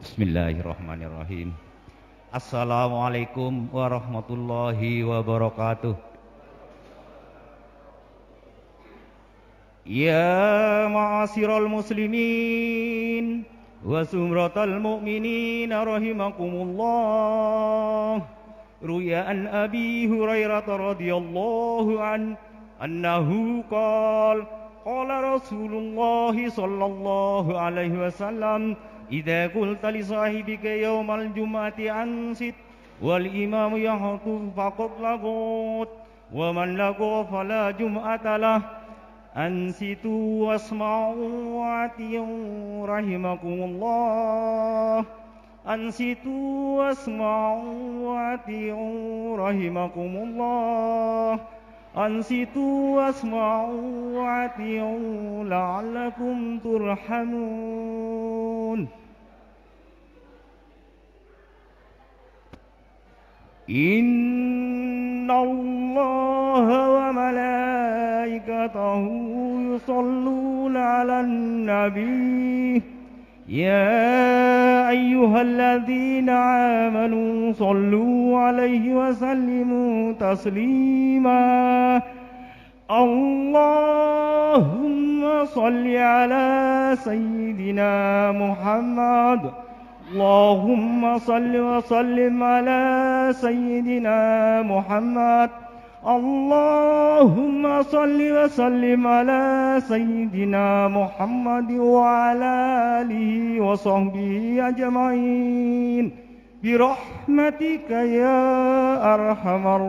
Bismillahirrahmanirrahim. Assalamualaikum warahmatullahi wabarakatuh. Ya ma'asyiral muslimin wa sumratal mu'minin rahimakumullah. Ruya an Abi Hurairah radhiyallahu annahu qala Rasulullah sallallahu alaihi wasallam idza qulta li sahibika yawmal jum'ati ansit wal imamu yahtu faqad lagut wa man lagu fala jum'ata lah ansitu wasma'u wa atiyu rahimakumullah ansitu wasma'u wa atiyu rahimakumullah ansitu wasma'u wa atiyu la'allakum turhamun. Inna Allaha wa malaikatahu yusalluna 'alan nabi ya ayyuhalladzina amanu sallu 'alaihi wa sallimu taslima. Allahumma salli 'ala sayyidina Muhammad. Allahumma salli wa sallim ala sayyidina Muhammad. Allahumma salli wa sallim ala sayyidina Muhammad wa ala alihi wa sahbihi ajma'in birahmatika ya arhamar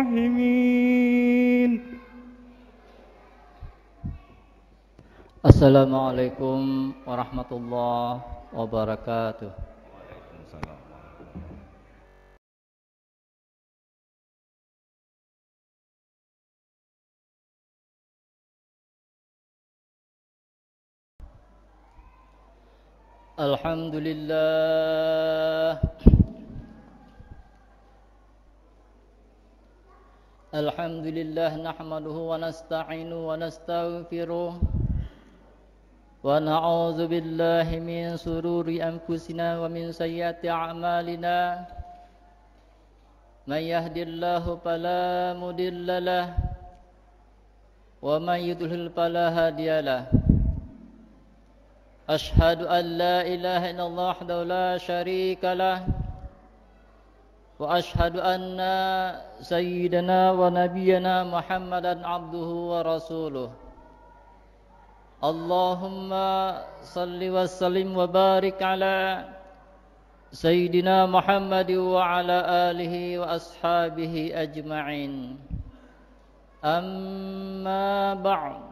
rahimin. Assalamualaikum warahmatullahi wabarakatuh. Alhamdulillah nahmaduhu wa nasta'inuhu wa nastaghfiruh wa na'udzu billahi min sururi anfusina wa min sayyiati a'malina. May yahdihillahu fala mudilla lahu wa may yudlil fala hadiya lahu. Ashhadu an la ilaha illallah wahdahu la syarika lah wa ashhadu anna sayyidana wa nabiyyana Muhammadan abduhu wa rasuluh. Allahumma salli wa sallim wa barik ala sayyidina Muhammad wa ala alihi wa ashabihi ajma'in. Amma ba'd.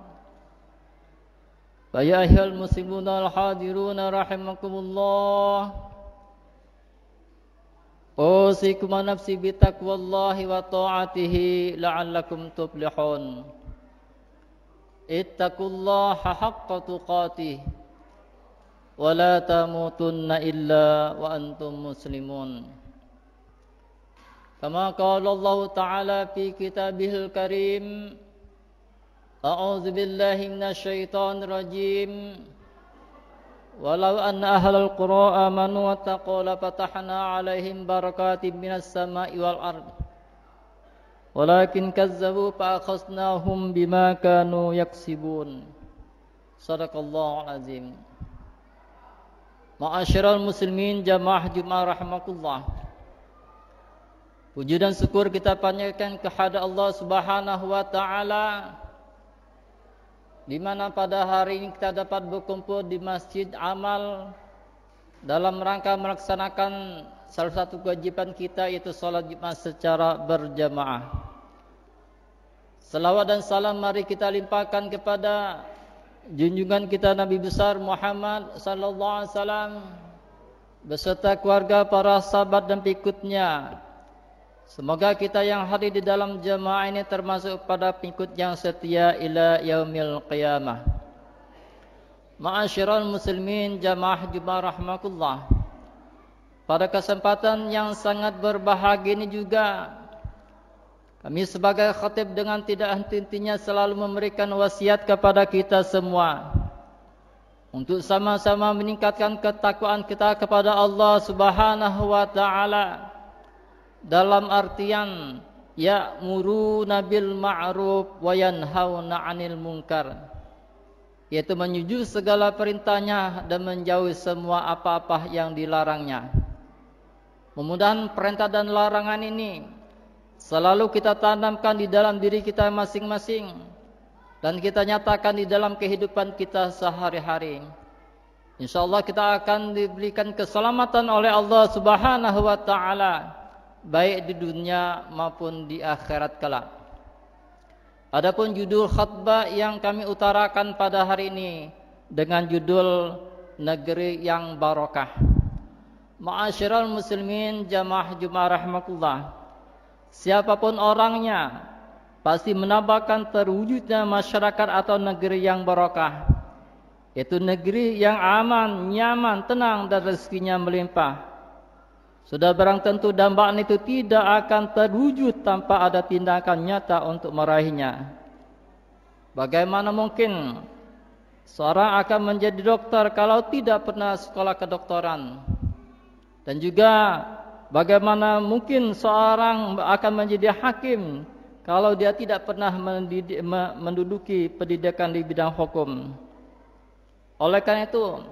Fa ya ayyuhal muslimuna al-hadiruna rahimakumullah. Usikum wa nafsi bi taqwallahi wa ta'atihi la'allakum tuflihun. Ittaqullaha haqqa tuqatih wa la tamutunna illa wa antum muslimun. Kama qala Allah Ta'ala fi kitabihil karim, a'udzu billahi minasy syaithanir rajim. Walau anna ahlal qura amanu wattaqaw la fatahna 'alaihim barakatim minas sama'i wal ardh. Walakin kazzabu fa akhadnahum bima kanu yaksibun. Shadaqallahul azim. Ma'asyiral muslimin jamaah Jumat rahimakumullah. Puji dan syukur kita panjatkan kehadirat Allah Subhanahu wa taala, di mana pada hari ini kita dapat berkumpul di Masjid Amal dalam rangka melaksanakan salah satu kewajiban kita, yaitu salat Jumat secara berjamaah. Salawat dan salam mari kita limpahkan kepada junjungan kita Nabi besar Muhammad sallallahu alaihi wasallam beserta keluarga, para sahabat dan pengikutnya. Semoga kita yang hadir di dalam jamaah ini termasuk pada pengikut yang setia ila yaumil qiyamah. Ma'asyiral muslimin jamaah Jumat rahimakumullah. Pada kesempatan yang sangat berbahagia ini juga kami sebagai khatib dengan tidak henti-hentinya selalu memberikan wasiat kepada kita semua untuk sama-sama meningkatkan ketakwaan kita kepada Allah Subhanahu wa taala dalam artian ya'muruna bil ma'ruf wa yanhauna 'anil munkar, yaitu menyuju segala perintahnya dan menjauhi semua apa-apa yang dilarangnya. Mudah-mudahan perintah dan larangan ini selalu kita tanamkan di dalam diri kita masing-masing dan kita nyatakan di dalam kehidupan kita sehari-hari. Insyaallah kita akan diberikan keselamatan oleh Allah Subhanahu wa taala baik di dunia maupun di akhirat kelak. Adapun judul khutbah yang kami utarakan pada hari ini dengan judul Negeri yang Barokah. Ma'asyiral muslimin jamaah Jumat rahmatullah. Siapapun orangnya pasti menambahkan terwujudnya masyarakat atau negeri yang barokah, yaitu negeri yang aman, nyaman, tenang dan rezekinya melimpah. Sudah barang tentu dambaan itu tidak akan terwujud tanpa ada tindakan nyata untuk meraihnya. Bagaimana mungkin seorang akan menjadi dokter kalau tidak pernah sekolah kedokteran? Dan juga bagaimana mungkin seorang akan menjadi hakim kalau dia tidak pernah menduduki pendidikan di bidang hukum? Oleh karena itu,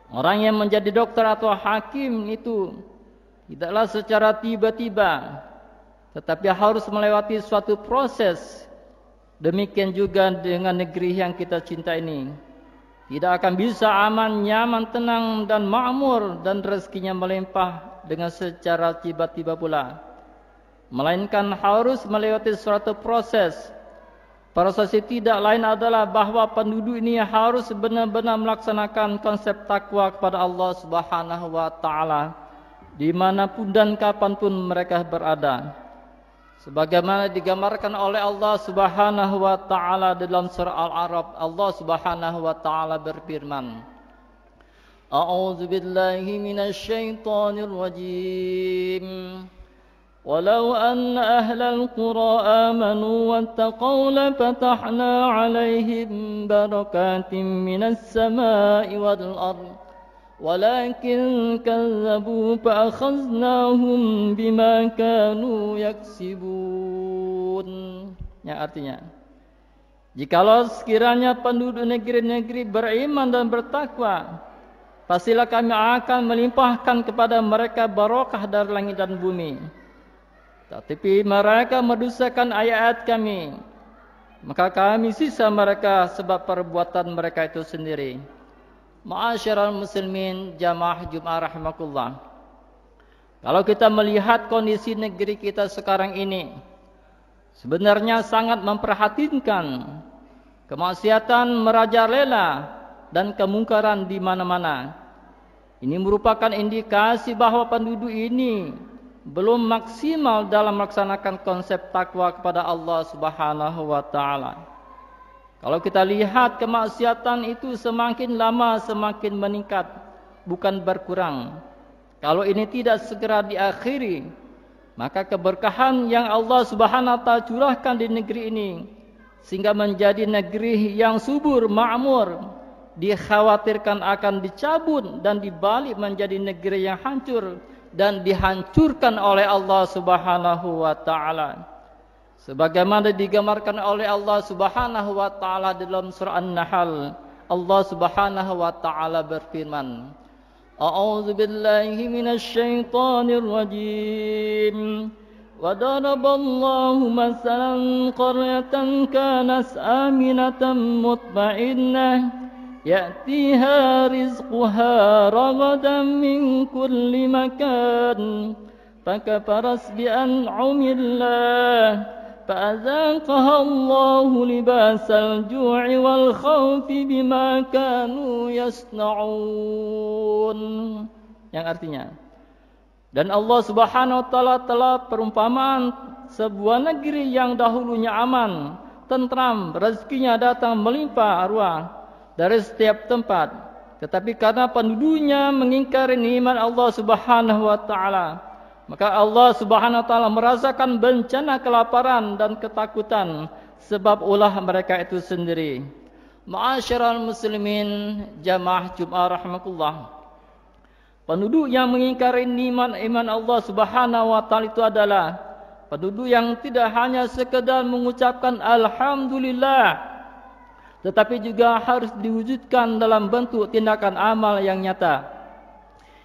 orang yang menjadi dokter atau hakim itu tidaklah secara tiba-tiba, tetapi harus melewati suatu proses. Demikian juga dengan negeri yang kita cinta ini. Tidak akan bisa aman, nyaman, tenang dan makmur dan rezekinya melimpah dengan secara tiba-tiba pula, melainkan harus melewati suatu proses. Proses itu tidak lain adalah bahwa penduduk ini harus benar-benar melaksanakan konsep takwa kepada Allah Subhanahu wa taala dimanapun dan kapanpun mereka berada. Sebagaimana digambarkan oleh Allah Subhanahu wa taala dalam surah Al-A'raf, Allah Subhanahu wa taala berfirman, A'udzu billahi minasy syaithanir rajim. Walau anna ahlal qura amanu wattaqaw lafatahna 'alaihim barakatim minas samaa'i wal ardh. Walakin kazzabu fa'akhadnahum bima kanu yaksibun. Yang artinya, jikalau sekiranya penduduk negeri-negeri beriman dan bertakwa, pastilah kami akan melimpahkan kepada mereka barokah dari langit dan bumi. Tetapi mereka mendustakan ayat kami, maka kami sisa mereka sebab perbuatan mereka itu sendiri. Ma'asyiral muslimin jamaah Jumat rahimakumullah. Kalau kita melihat kondisi negeri kita sekarang ini, sebenarnya sangat memperhatinkan. Kemaksiatan merajalela dan kemungkaran di mana-mana. Ini merupakan indikasi bahwa penduduk ini belum maksimal dalam melaksanakan konsep takwa kepada Allah Subhanahu wa taala. Kalau kita lihat kemaksiatan itu semakin lama semakin meningkat, bukan berkurang. Kalau ini tidak segera diakhiri, maka keberkahan yang Allah Subhanahu wa taala curahkan di negeri ini sehingga menjadi negeri yang subur, makmur, dikhawatirkan akan dicabut dan dibalik menjadi negeri yang hancur dan dihancurkan oleh Allah Subhanahu wa taala. Sebagaimana digambarkan oleh Allah Subhanahu wa taala dalam surah An-Nahl, Allah Subhanahu wa taala berfirman, A'udzu billahi minasy syaithanir rajim. Wa daraballahu masalan qaryatan kanat aminatan mutma'innah ya'tiha rizquha ragadan min kulli makan fakafarat bi an'amillah فأذاقها الله لباس الجوع والخوف بما كانوا يصنعون. Yang artinya, dan Allah Subhanahu wa taala telah perumpamaan sebuah negeri yang dahulunya aman, tentram, rezekinya datang melimpah ruah dari setiap tempat, tetapi karena penduduknya mengingkari nikmat Allah Subhanahu wa taala, maka Allah Subhanahu wa taala merasakan bencana kelaparan dan ketakutan sebab ulah mereka itu sendiri. Ma'asyiral muslimin jamaah Jumat rahimakumullah. Penduduk yang mengingkari nikmat iman Allah Subhanahu wa taala itu adalah penduduk yang tidak hanya sekedar mengucapkan alhamdulillah, tetapi juga harus diwujudkan dalam bentuk tindakan amal yang nyata.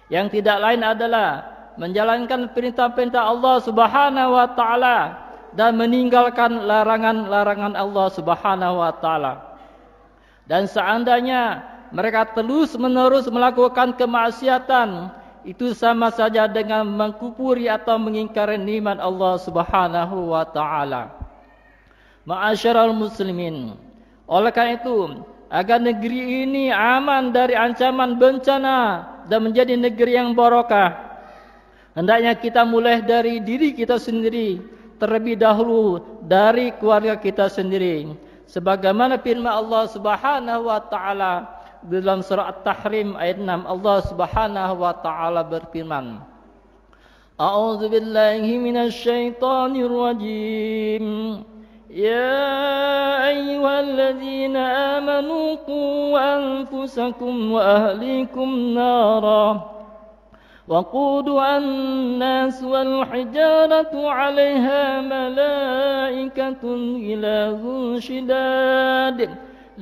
Yang tidak lain adalah menjalankan perintah-perintah Allah Subhanahu wa taala dan meninggalkan larangan-larangan Allah Subhanahu wa taala. Dan seandainya mereka terus-menerus melakukan kemaksiatan, itu sama saja dengan mengkufuri atau mengingkari nikmat Allah Subhanahu wa taala. Ma'asyiral muslimin, oleh karena itu, agar negeri ini aman dari ancaman bencana dan menjadi negeri yang barokah, hendaknya kita mulai dari diri kita sendiri, terlebih dahulu dari keluarga kita sendiri. Sebagaimana firman Allah Subhanahu wa taala dalam surah At-Tahrim ayat 6, Allah Subhanahu wa taala berfirman, A'udzu billahi minasy syaithanir rajim. Ya ayyuhalladzina amanu qu anfusakum wa ahlikum nara وقودها الناس والحجارة عليها ملائكة غلاظ شداد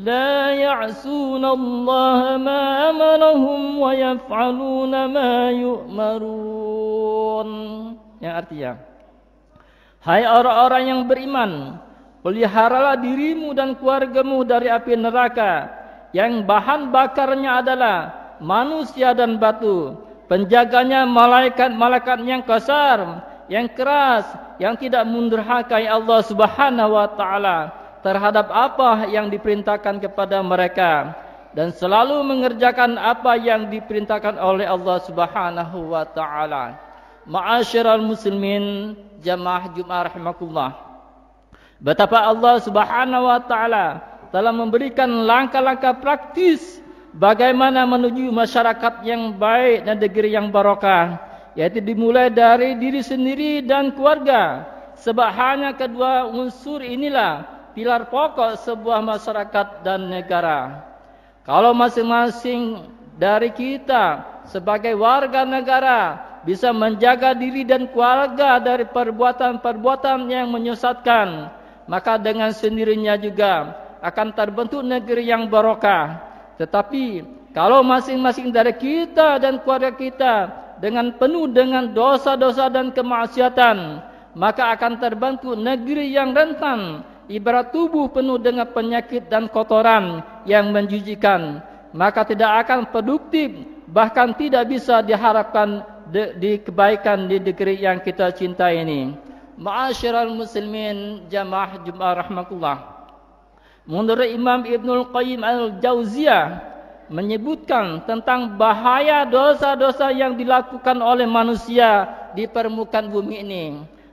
لا يعصون الله ما أمرهم ويفعلون ما يؤمرون. Yang artinya, hai orang-orang yang beriman, peliharalah dirimu dan keluargamu dari api neraka yang bahan bakarnya adalah manusia dan batu. Penjaganya malaikat-malaikat yang kasar, yang keras, yang tidak mendurhakai Allah Subhanahu wa taala terhadap apa yang diperintahkan kepada mereka dan selalu mengerjakan apa yang diperintahkan oleh Allah Subhanahu wa taala. Ma'asyiral muslimin jamaah Jumat rahimakumullah. Betapa Allah Subhanahu wa taala telah memberikan langkah-langkah praktis bagaimana menuju masyarakat yang baik dan negeri yang barokah, yaitu dimulai dari diri sendiri dan keluarga. Sebab hanya kedua unsur inilah pilar pokok sebuah masyarakat dan negara. Kalau masing-masing dari kita sebagai warga negara bisa menjaga diri dan keluarga dari perbuatan-perbuatan yang menyesatkan, maka dengan sendirinya juga akan terbentuk negeri yang barokah. Tetapi kalau masing-masing dari kita dan keluarga kita dengan penuh dengan dosa-dosa dan kemaksiatan, maka akan terbentuk negeri yang rentan, ibarat tubuh penuh dengan penyakit dan kotoran yang menjijikan. Maka tidak akan produktif, bahkan tidak bisa diharapkan di kebaikan di negeri yang kita cintai ini. Ma'asyiral muslimin jamaah Jumat rahimakumullah. Menurut Imam Ibnul Qayyim Al-Jauziyah menyebutkan tentang bahaya dosa-dosa yang dilakukan oleh manusia di permukaan bumi ini.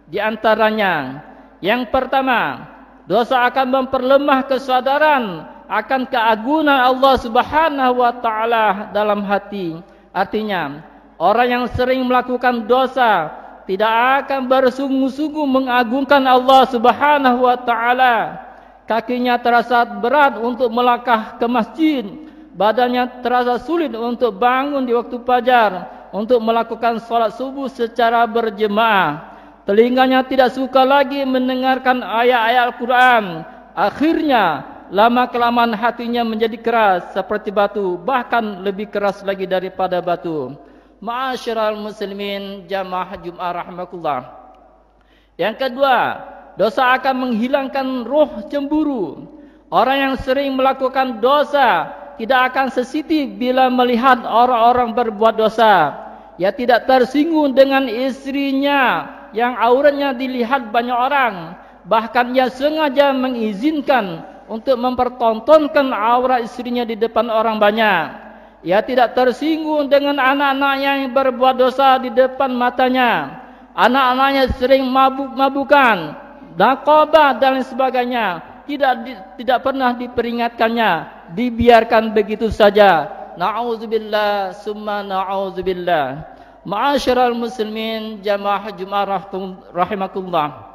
Di antaranya, yang pertama, dosa akan memperlemah kesadaran akan keagungan Allah Subhanahu wa taala dalam hati. Artinya, orang yang sering melakukan dosa tidak akan bersungguh-sungguh mengagungkan Allah Subhanahu wa taala. Kakinya terasa berat untuk melangkah ke masjid, badannya terasa sulit untuk bangun di waktu fajar, untuk melakukan salat subuh secara berjemaah. Telinganya tidak suka lagi mendengarkan ayat-ayat Al-Quran. Akhirnya, lama-kelamaan hatinya menjadi keras seperti batu, bahkan lebih keras lagi daripada batu. Ma'asyiral muslimin jamaah Jumat rahimakumullah. Yang kedua, dosa akan menghilangkan roh cemburu. Orang yang sering melakukan dosa tidak akan sensitif bila melihat orang-orang berbuat dosa. Ia tidak tersinggung dengan istrinya yang auratnya dilihat banyak orang. Bahkan ia sengaja mengizinkan untuk mempertontonkan aurat istrinya di depan orang banyak. Ia tidak tersinggung dengan anak-anaknya yang berbuat dosa di depan matanya. Anak-anaknya sering mabuk-mabukan, nakobah dan sebagainya, tidak pernah diperingatkannya, dibiarkan begitu saja. Na'udzubillah summa na'udzubillah. Ma'asyiral muslimin jamaah Jumat rahimakumullah.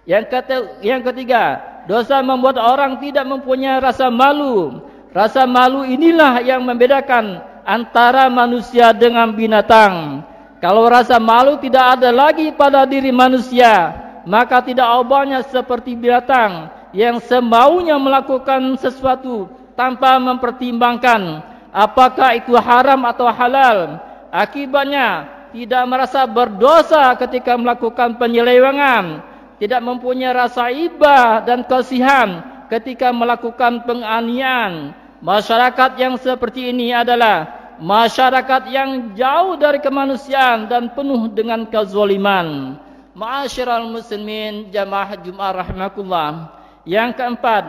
Yang ketiga, dosa membuat orang tidak mempunyai rasa malu. Rasa malu inilah yang membedakan antara manusia dengan binatang. Kalau rasa malu tidak ada lagi pada diri manusia, maka tidak ubahnya seperti binatang yang semaunya melakukan sesuatu tanpa mempertimbangkan apakah itu haram atau halal. Akibatnya tidak merasa berdosa ketika melakukan penyelewengan, tidak mempunyai rasa iba dan kasihan ketika melakukan penganiayaan. Masyarakat yang seperti ini adalah masyarakat yang jauh dari kemanusiaan dan penuh dengan kezaliman. Ma'asyiral muslimin jamaah Jumat rahimakumullah. Yang keempat,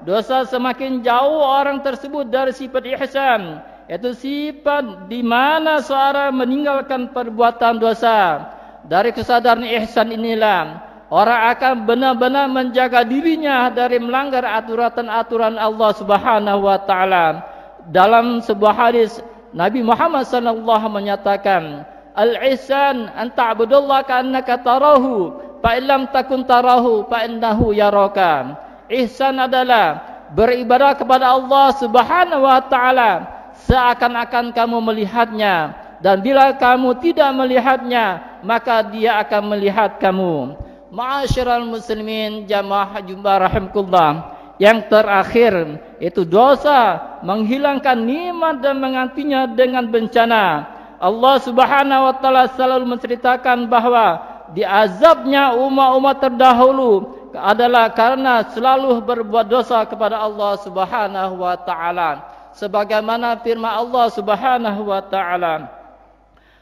dosa semakin jauh orang tersebut dari sifat ihsan, yaitu sifat di mana seorang meninggalkan perbuatan dosa. Dari kesadaran ihsan inilah orang akan benar-benar menjaga dirinya dari melanggar aturan-aturan Allah Subhanahu wa taala. Dalam sebuah hadis Nabi Muhammad sallallahu menyatakan, "Al-ihsan an ta'budallaha ka'annaka tarahu, fa illam takun tarahu fa innahu yaraka." Ihsan adalah beribadah kepada Allah Subhanahu wa taala seakan-akan kamu melihatnya, dan bila kamu tidak melihatnya, maka dia akan melihat kamu. Ma'asyiral muslimin jamaah Jumat rahimakumullah. Yang terakhir itu dosa menghilangkan nikmat dan menggantinya dengan bencana. Allah Subhanahu wa taala selalu menceritakan bahwa diazabnya umat-umat terdahulu adalah karena selalu berbuat dosa kepada Allah Subhanahu wa taala. Sebagaimana firman Allah Subhanahu wa taala,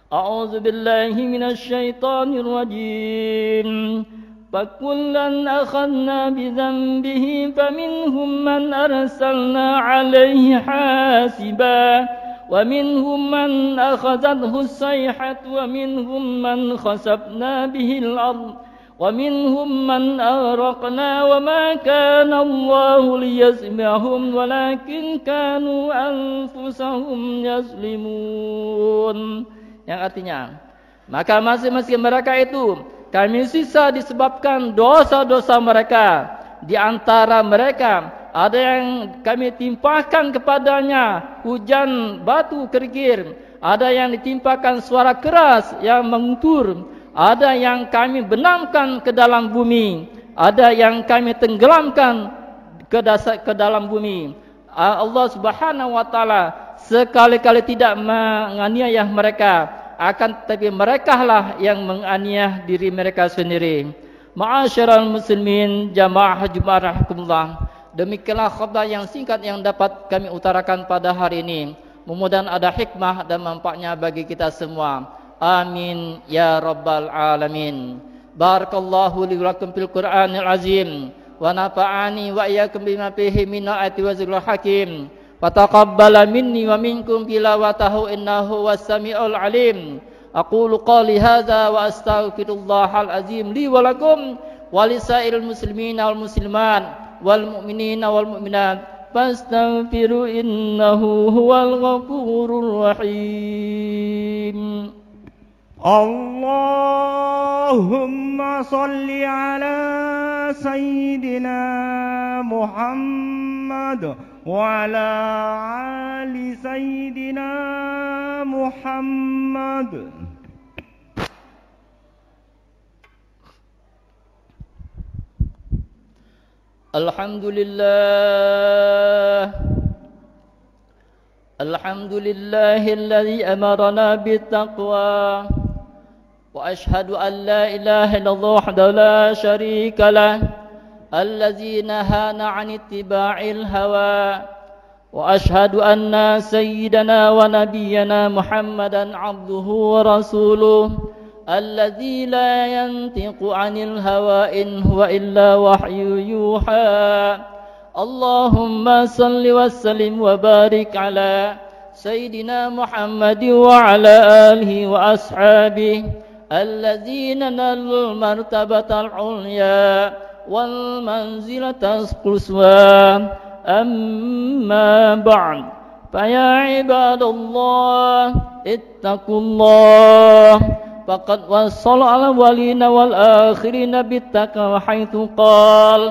A'udzu billahi minasy syaithanir rajim. فَكُلًّا أَخَذْنَا بِذَنبِهِ فَمِنْهُمْ مَنْ أَرْسَلْنَا عَلَيْهِ حَاسِبًا وَمِنْهُمْ مَنْ أَخَذَتْهُ الصَّيْحَةُ وَمِنْهُمْ مَنْ خَسَفْنَا بِهِ الْأَرْضَ وَمِنْهُمْ مَنْ أَغْرَقْنَا وَمَا كَانَ اللَّهُ لِيَظْلِمَهُمْ وَلَكِنْ كَانُوا أَنفُسَهُمْ يَظْلِمُونَ. Yang artinya, maka masing-masing mereka itu kami sisa disebabkan dosa-dosa mereka. Di antara mereka ada yang kami timpakan kepadanya hujan batu kerikil, ada yang ditimpakan suara keras yang menguntur, ada yang kami benamkan ke dalam bumi, ada yang kami tenggelamkan ke dalam bumi. Allah Subhanahu wa taala sekali-kali tidak menganiaya mereka, akan tetapi merekalah yang menganiaya diri mereka sendiri. Ma'asyiral muslimin jamaah Jumat rahimakumullah. Demikianlah khutbah yang singkat yang dapat kami utarakan pada hari ini. Mudah-mudahan ada hikmah dan manfaatnya bagi kita semua. Amin ya rabbal alamin. Barakallahu li wa lakum fil Qur'anil azim wa nafa'ani wa iyyakum bima fihi min ayati wa zikril hakim. Fataqabbala minni wa minkum tilawatahu innahu was-sami'ul alim. Aqulu qali hadza wa astaghfirullahal azim li wa lakum wa lisairil muslimina wal muslimat wal mu'minina wal mu'minat fastaghfiru innahu huwal ghafurur rahim. Allahumma salli ala sayyidina Muhammad وعلى آل سيدنا محمد. الحمد لله الذي أمرنا بالتقوى وأشهد أن لا إله إلا الله وحده لا شريك له الذي نهانا عن اتباع الهوى وأشهد أن سيدنا ونبينا محمدا عبده ورسوله الذي لا ينطق عن الهوى إن هو إلا وحي يوحى. اللهم صل وسلم وبارك على سيدنا محمد وعلى آله وأصحابه الذين نالوا المرتبة العليا والمنزلة القصوى. أما بعد فيا عباد الله اتقوا الله فقد وصل على الأولين والآخرين بالتقوى حيث قال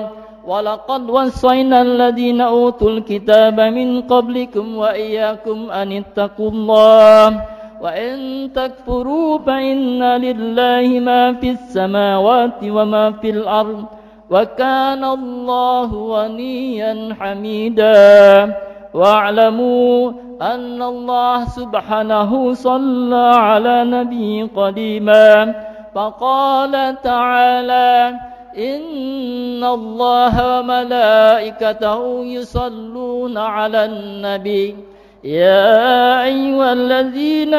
ولقد وصينا الذين أوتوا الكتاب من قبلكم وإياكم أن اتقوا الله وإن تكفروا فإن لله ما في السماوات وما في الأرض وكان الله غنيا حميدا واعلموا أن الله سبحانه صلى على نبي قديما فقال تعالى إن الله وملائكته يصلون على النبي يا أيها الذين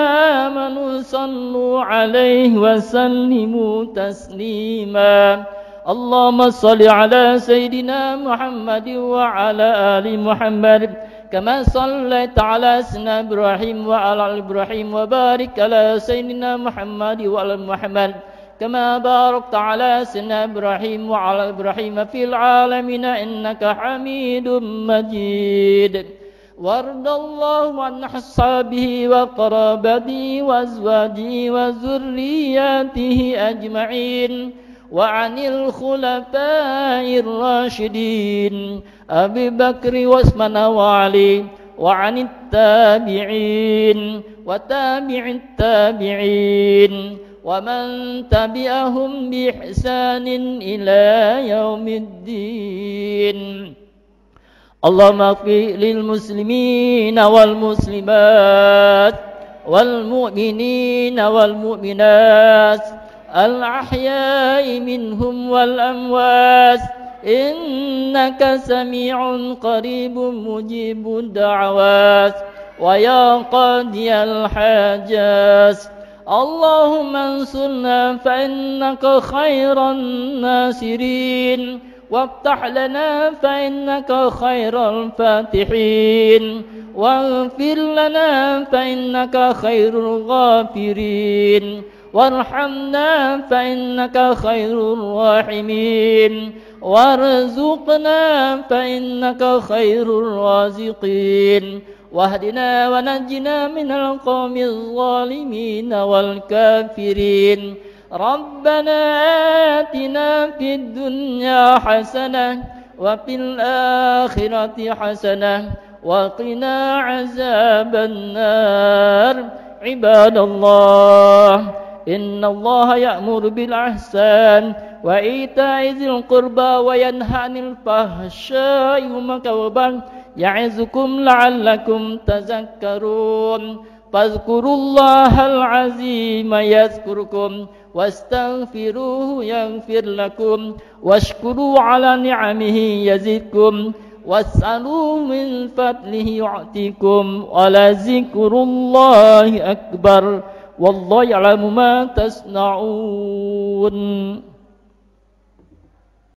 آمنوا صلوا عليه وسلموا تسليما اللهم صل على سيدنا محمد وعلى آل محمد كما صليت على سيدنا إبراهيم وعلى آل إبراهيم وبارك على سيدنا محمد وعلى محمد كما باركت على سيدنا إبراهيم وعلى إبراهيم في العالمين إنك حميد مجيد وارض الله عن أصحابه وقرابته وأزواجه وذرياته أجمعين وعن الخلفاء الراشدين أبي بكر وعثمان وعلي وعن التابعين وتابع التابعين ومن تبعهم بإحسان إلى يوم الدين اللهم اغفر للمسلمين والمسلمات والمؤمنين والمؤمنات الأحياء منهم والأموات إنك سميع قريب مجيب الدعوات ويا قاضي الحاجات اللهم انصرنا فإنك خير الناصرين وافتح لنا فإنك خير الفاتحين واغفر لنا فإنك خير الغافرين وارحمنا فإنك خير الراحمين وارزقنا فإنك خير الرازقين واهدنا ونجنا من القوم الظالمين والكافرين ربنا آتنا في الدنيا حسنة وفي الآخرة حسنة وقنا عذاب النار عباد الله إن الله يأمر بالإحسان وإيتاء ذي القربى وينهى عن الفحشاء والمنكر والبغي يعظكم لعلكم تذكرون فاذكروا الله العظيم يذكركم واستغفروه يغفر لكم واشكروا على نعمه يزدكم واسألوا من فضله يعطيكم ولذكر الله أكبر والله يعلم ما تصنعون